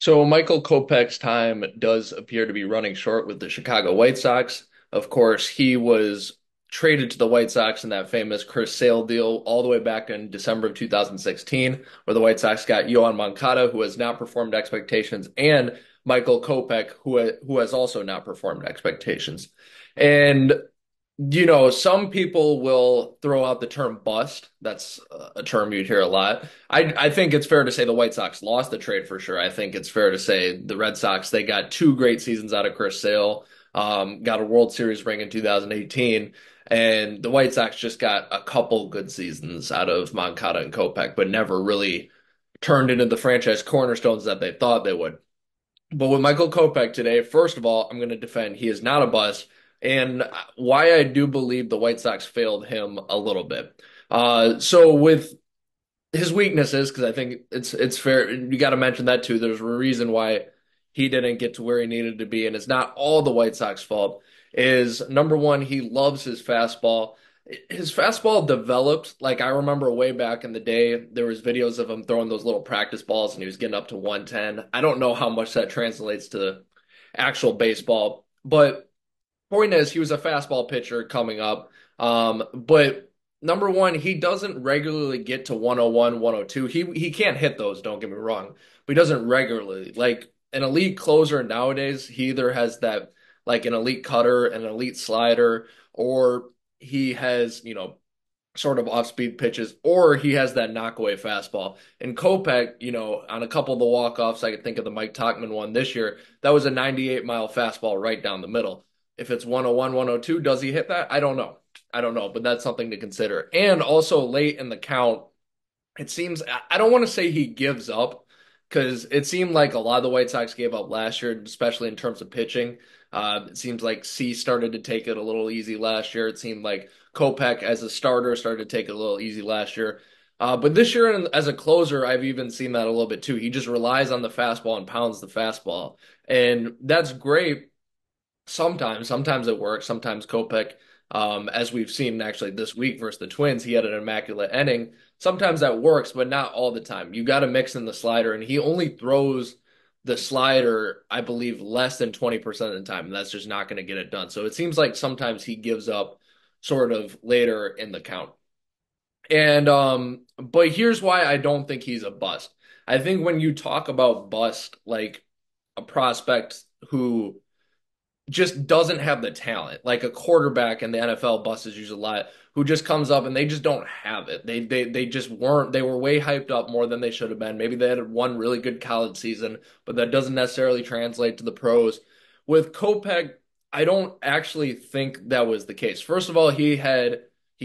So Michael Kopech's time does appear to be running short with the Chicago White Sox. Of course, he was traded to the White Sox in that famous Chris Sale deal all the way back in December of 2016, where the White Sox got Yoan Moncada, who has not performed expectations, and Michael Kopech, who has also not performed expectations. And some people will throw out the term bust. That's a term you'd hear a lot. I think it's fair to say the White Sox lost the trade for sure. I think it's fair to say the Red Sox, they got two great seasons out of Chris Sale, got a World Series ring in 2018, and the White Sox just got a couple good seasons out of Moncada and Kopech, but never really turned into the franchise cornerstones that they thought they would. But with Michael Kopech today, first of all, I'm going to defend he is not a bust, and why I do believe the White Sox failed him a little bit. So with his weaknesses, because I think it's fair, you got to mention that too. There's a reason why he didn't get to where he needed to be, and it's not all the White Sox fault. Is number one, he loves his fastball. His fastball developed, like I remember way back in the day, there was videos of him throwing those little practice balls and he was getting up to 110. I don't know how much that translates to actual baseball, but point is he was a fastball pitcher coming up. But number one, he doesn't regularly get to 101, 102. He can't hit those, don't get me wrong, but he doesn't regularly. Like an elite closer nowadays, he either has that like an elite cutter, an elite slider, or he has, sort of off-speed pitches, or he has that knockaway fastball. And Kopech, on a couple of the walk-offs, I could think of the Mike Tauchman one this year, that was a 98-mile fastball right down the middle. If it's 101, 102, does he hit that? I don't know. I don't know, but that's something to consider. And also late in the count, it seems I don't want to say he gives up because it seemed like a lot of the White Sox gave up last year, especially in terms of pitching. It seems like C started to take it a little easy last year. It seemed like Kopech as a starter started to take it a little easy last year. But this year, as a closer, I've even seen that a little bit too. He just relies on the fastball and pounds the fastball. And that's great sometimes. Sometimes it works. Sometimes Kopech, as we've seen actually this week versus the Twins, he had an immaculate inning. Sometimes that works, but not all the time. You got to mix in the slider, and he only throws the slider, I believe, less than 20% of the time, and that's just not going to get it done. So it seems like sometimes he gives up sort of later in the count. And but here's why I don't think he's a bust. I think when you talk about bust, like a prospect who just doesn't have the talent. Like a quarterback in the NFL busts usually a lot who just comes up and they just don't have it. They just weren't they were way hyped up more than they should have been. Maybe they had one really good college season, but that doesn't necessarily translate to the pros. With Kopech, I don't actually think that was the case. First of all, he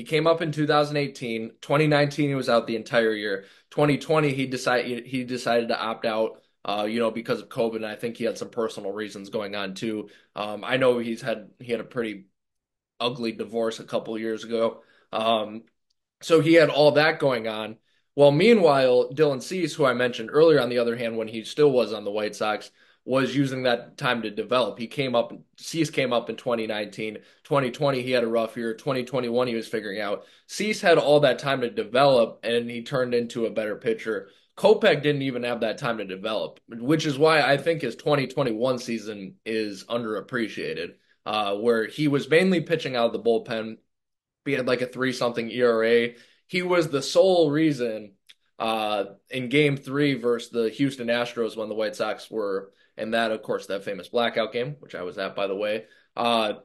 came up in 2018, 2019 he was out the entire year. 2020 he decided to opt out because of COVID, and I think he had some personal reasons going on too. I know he had a pretty ugly divorce a couple years ago. So he had all that going on. Well, meanwhile, Dylan Cease, who I mentioned earlier, on the other hand, when he still was on the White Sox, was using that time to develop. Cease came up in 2019. 2020, he had a rough year. 2021, he was figuring out. Cease had all that time to develop, and he turned into a better pitcher. Kopech didn't even have that time to develop, which is why I think his 2021 season is underappreciated, where he was mainly pitching out of the bullpen. He had like a 3 something ERA. He was the sole reason in game three versus the Houston Astros when the White Sox were, and that, of course, that famous blackout game, which I was at, by the way. Uh,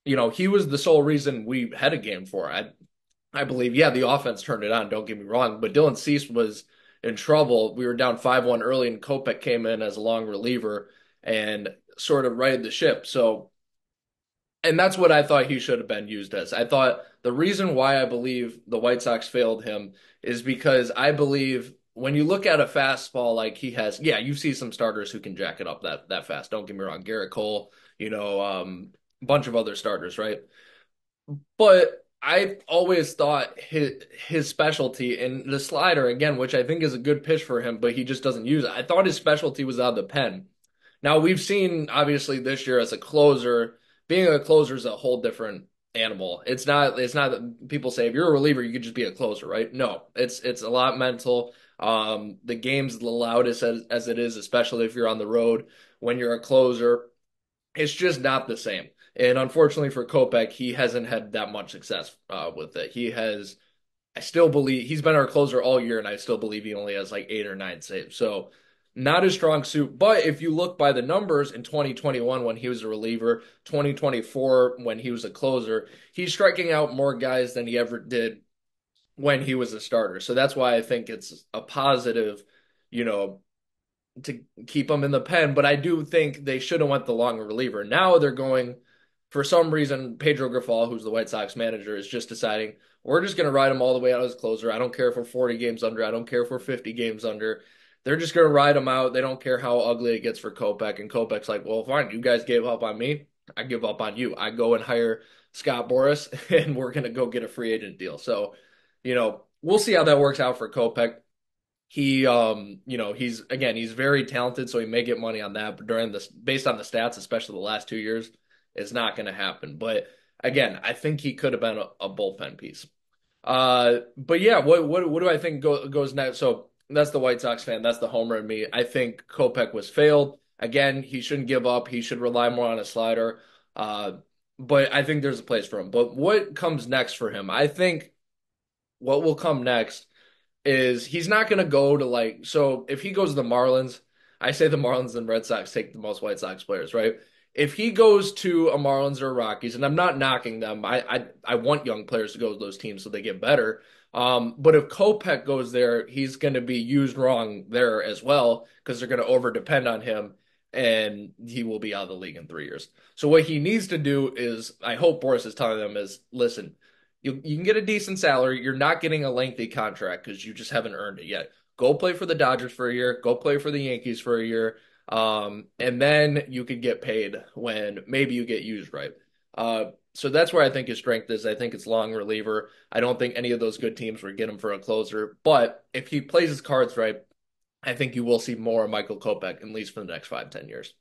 he was the sole reason we had a game four. I believe, yeah, the offense turned it on, don't get me wrong, but Dylan Cease was in trouble. We were down 5-1 early, and Kopech came in as a long reliever and sort of righted the ship. So, and that's what I thought he should have been used as. I thought the reason why I believe the White Sox failed him is because I believe when you look at a fastball like he has, yeah, you see some starters who can jack it up that fast. Don't get me wrong, Garrett Cole, a bunch of other starters, right? But I always thought his specialty in the slider again, which I think is a good pitch for him, but he just doesn't use it. I thought his specialty was out of the pen. Now we've seen obviously this year as a closer, being a closer is a whole different animal. It's not that people say if you're a reliever, you could just be a closer, right? No, it's a lot mental. The game's the loudest as it is, especially if you're on the road when you're a closer. It's just not the same. And unfortunately for Kopech, he hasn't had that much success with it. I still believe he's been our closer all year, and I still believe he only has like 8 or 9 saves. So not a strong suit. But if you look by the numbers in 2021 when he was a reliever, 2024 when he was a closer, he's striking out more guys than he ever did when he was a starter. So that's why I think it's a positive, you know, to keep him in the pen, but I do think they should have went the longer reliever. Now they're going, for some reason, Pedro Grifol, who's the White Sox manager, is just deciding we're just going to ride him all the way out as closer. I don't care if we're 40 games under. I don't care if we're 50 games under. They're just going to ride him out. They don't care how ugly it gets for Kopech. And Kopech's like, well, fine, you guys gave up on me. I give up on you. I go and hire Scott Boras, and we're going to go get a free agent deal. So, we'll see how that works out for Kopech. He's very talented, so he may get money on that. But during this, based on the stats, especially the last 2 years, it's not going to happen. But again, I think he could have been a bullpen piece. But yeah, what do I think goes next? So that's the White Sox fan. That's the homer in me. I think Kopech was failed. Again, he shouldn't give up. He should rely more on a slider. Uh, but I think there's a place for him. But what comes next for him? I think what will come next is he's not going to go to so if he goes to the Marlins, I say the Marlins and Red Sox take the most White Sox players, right? If he goes to a Marlins or a Rockies, and I'm not knocking them, I want young players to go to those teams so they get better. But if Kopech goes there, he's going to be used wrong there as well because they're going to over depend on him, and he will be out of the league in 3 years. So what he needs to do is, I hope Boris is telling them is, listen, you can get a decent salary. You're not getting a lengthy contract because you just haven't earned it yet. Go play for the Dodgers for a year. Go play for the Yankees for a year. And then you could get paid when maybe you get used right. So that's where I think his strength is. I think it's long reliever. I don't think any of those good teams would get him for a closer. But if he plays his cards right, I think you will see more of Michael Kopech, at least for the next 5, 10 years.